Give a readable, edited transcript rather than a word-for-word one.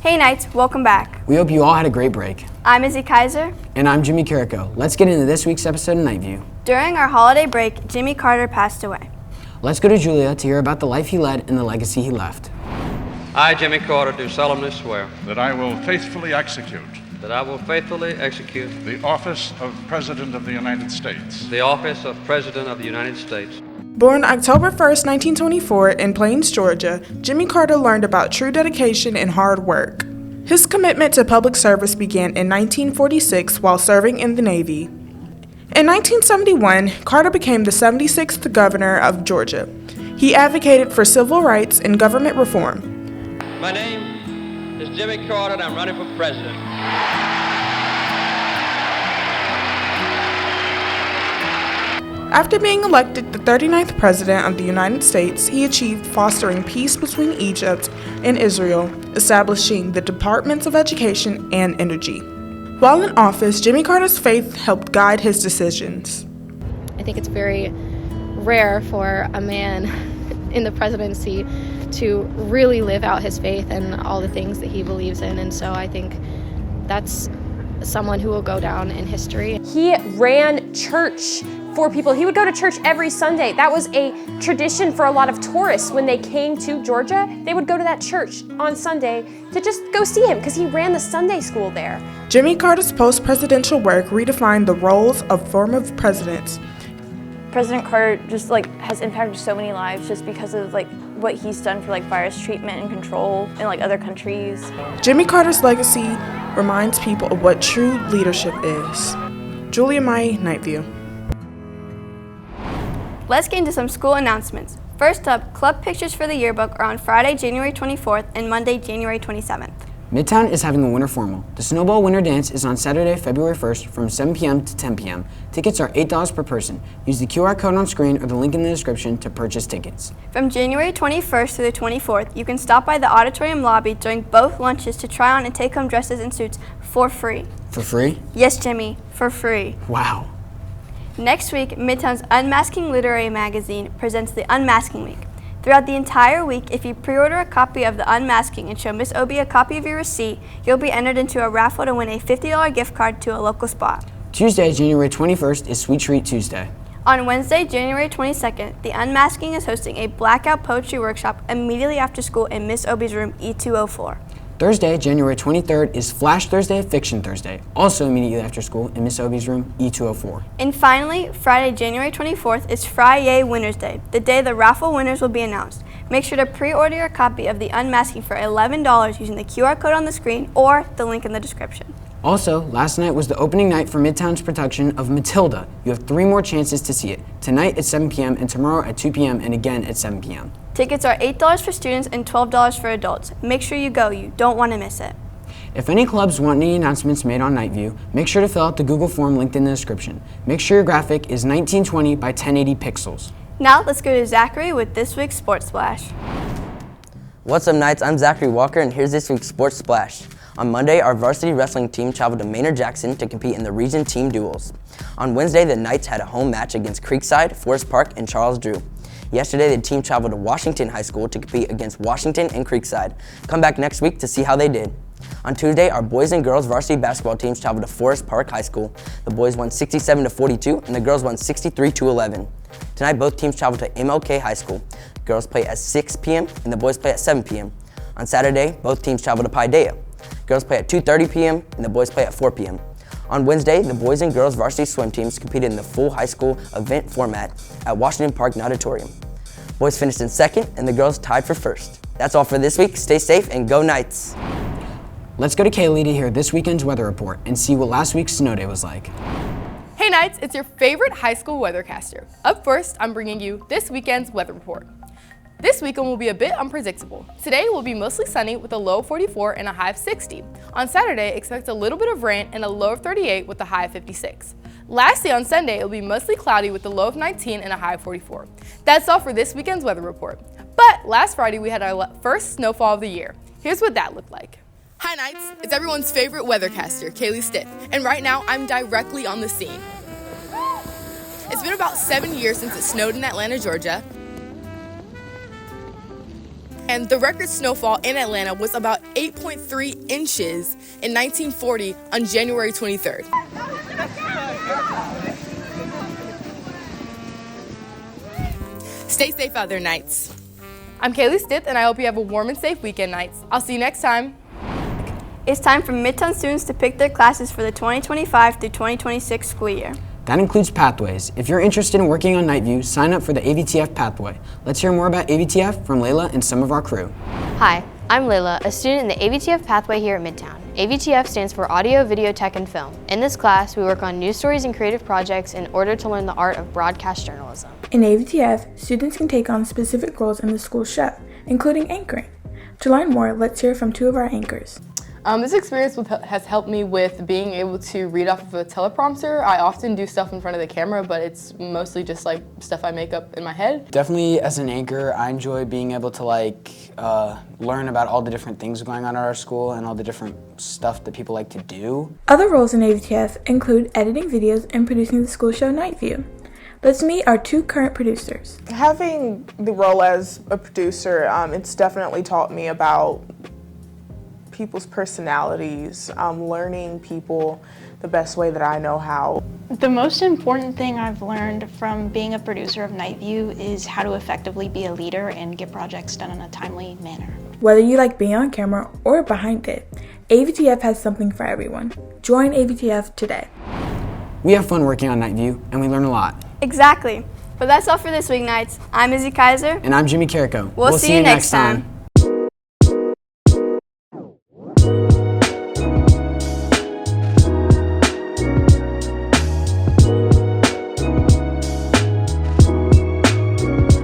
Hey Knights, welcome back. We hope you all had a great break. I'm Izzy Kaiser. And I'm Jimmy Carrico. Let's get into this week's episode of Night View. During our holiday break, Jimmy Carter passed away. Let's go to Julia to hear about the life he led and the legacy he left. I, Jimmy Carter, do solemnly swear that I will faithfully execute the office of President of the United States. The office of President of the United States. Born October 1st, 1924 in Plains, Georgia, Jimmy Carter learned about true dedication and hard work. His commitment to public service began in 1946 while serving in the Navy. In 1971, Carter became the 76th governor of Georgia. He advocated for civil rights and government reform. My name is Jimmy Carter, and I'm running for president. After being elected the 39th President of the United States, he achieved fostering peace between Egypt and Israel, establishing the Departments of Education and Energy. While in office, Jimmy Carter's faith helped guide his decisions. I think it's very rare for a man in the presidency to really live out his faith and all the things that he believes in, and so I think that's someone who will go down in history. He ran church for people. He would go to church every Sunday. That was a tradition for a lot of tourists. When they came to Georgia, they would go to that church on Sunday to just go see him because he ran the Sunday school there. Jimmy Carter's post-presidential work redefined the roles of former presidents. President Carter just has impacted so many lives just because of what he's done for virus treatment and control in other countries. Jimmy Carter's legacy reminds people of what true leadership is. Julia Mai, Night View. Let's get into some school announcements. First up, club pictures for the yearbook are on Friday, January 24th and Monday, January 27th. Midtown is having a winter formal. The Snowball Winter Dance is on Saturday, February 1st from 7 p.m. to 10 p.m. Tickets are $8 per person. Use the QR code on screen or the link in the description to purchase tickets. From January 21st through the 24th, you can stop by the auditorium lobby during both lunches to try on and take home dresses and suits for free. For free? Yes, Jimmy, for free. Wow. Next week, Midtown's Unmasking Literary Magazine presents the Unmasking Week. Throughout the entire week, if you pre-order a copy of The Unmasking and show Miss Obie a copy of your receipt, you'll be entered into a raffle to win a $50 gift card to a local spot. Tuesday, January 21st is Sweet Treat Tuesday. On Wednesday, January 22nd, The Unmasking is hosting a blackout poetry workshop immediately after school in Miss Obie's room E204. Thursday, January 23rd is Flash Thursday, Fiction Thursday, also immediately after school in Miss Obie's room, E204. And finally, Friday, January 24th is Fry-Yay Winners Day, the day the raffle winners will be announced. Make sure to pre-order your copy of The Unmasking for $11 using the QR code on the screen or the link in the description. Also, last night was the opening night for Midtown's production of Matilda. You have 3 more chances to see it. Tonight at 7 p.m. and tomorrow at 2 p.m. and again at 7 p.m. Tickets are $8 for students and $12 for adults. Make sure you go. You don't want to miss it. If any clubs want any announcements made on Night View, make sure to fill out the Google form linked in the description. Make sure your graphic is 1920 by 1080 pixels. Now let's go to Zachary with this week's Sports Splash. What's up, Knights? I'm Zachary Walker, and here's this week's Sports Splash. On Monday, our varsity wrestling team traveled to Maynard-Jackson to compete in the region team duels. On Wednesday, the Knights had a home match against Creekside, Forest Park, and Charles Drew. Yesterday, the team traveled to Washington High School to compete against Washington and Creekside. Come back next week to see how they did. On Tuesday, our boys and girls varsity basketball teams traveled to Forest Park High School. The boys won 67-42, and the girls won 63-11. Tonight, both teams traveled to MLK High School. The girls play at 6 p.m. and the boys play at 7 p.m. On Saturday, both teams traveled to Paideia. Girls play at 2:30 p.m. and the boys play at 4 p.m. On Wednesday, the boys and girls varsity swim teams competed in the full high school event format at Washington Park Auditorium. Boys finished in second and the girls tied for first. That's all for this week. Stay safe and go Knights. Let's go to Kaylee to hear this weekend's weather report and see what last week's snow day was like. Hey Knights, it's your favorite high school weathercaster. Up first, I'm bringing you this weekend's weather report. This weekend will be a bit unpredictable. Today will be mostly sunny with a low of 44 and a high of 60. On Saturday, expect a little bit of rain and a low of 38 with a high of 56. Lastly, on Sunday, it will be mostly cloudy with a low of 19 and a high of 44. That's all for this weekend's weather report. But last Friday, we had our first snowfall of the year. Here's what that looked like. Hi Knights, it's everyone's favorite weathercaster, Kaylee Stiff, and right now I'm directly on the scene. It's been about 7 years since it snowed in Atlanta, Georgia. And the record snowfall in Atlanta was about 8.3 inches in 1940 on January 23rd. Stay safe out there, Knights. I'm Kaylee Stith, and I hope you have a warm and safe weekend, Knights. I'll see you next time. It's time for Midtown students to pick their classes for the 2025 through 2026 school year. That includes pathways. If you're interested in working on Nightview, sign up for the AVTF pathway. Let's hear more about AVTF from Layla and some of our crew. Hi, I'm Layla, a student in the AVTF pathway here at Midtown. AVTF stands for Audio, Video, Tech, and Film. In this class, we work on news stories and creative projects in order to learn the art of broadcast journalism. In AVTF, students can take on specific roles in the school show, including anchoring. To learn more, let's hear from two of our anchors. This experience has helped me with being able to read off of a teleprompter. I often do stuff in front of the camera, but it's mostly just like stuff I make up in my head. Definitely as an anchor, I enjoy being able to learn about all the different things going on at our school and all the different stuff that people like to do. Other roles in AVTF include editing videos and producing the school show Nightview. Let's meet our two current producers. Having the role as a producer, it's definitely taught me about people's personalities, learning people the best way that I know how. The most important thing I've learned from being a producer of Nightview is how to effectively be a leader and get projects done in a timely manner. Whether you like being on camera or behind it, AVTF has something for everyone. Join AVTF today. We have fun working on Nightview, and we learn a lot. Exactly. But that's all for this week, Knights. I'm Izzy Kaiser. And I'm Jimmy Carrico. We'll see you next time.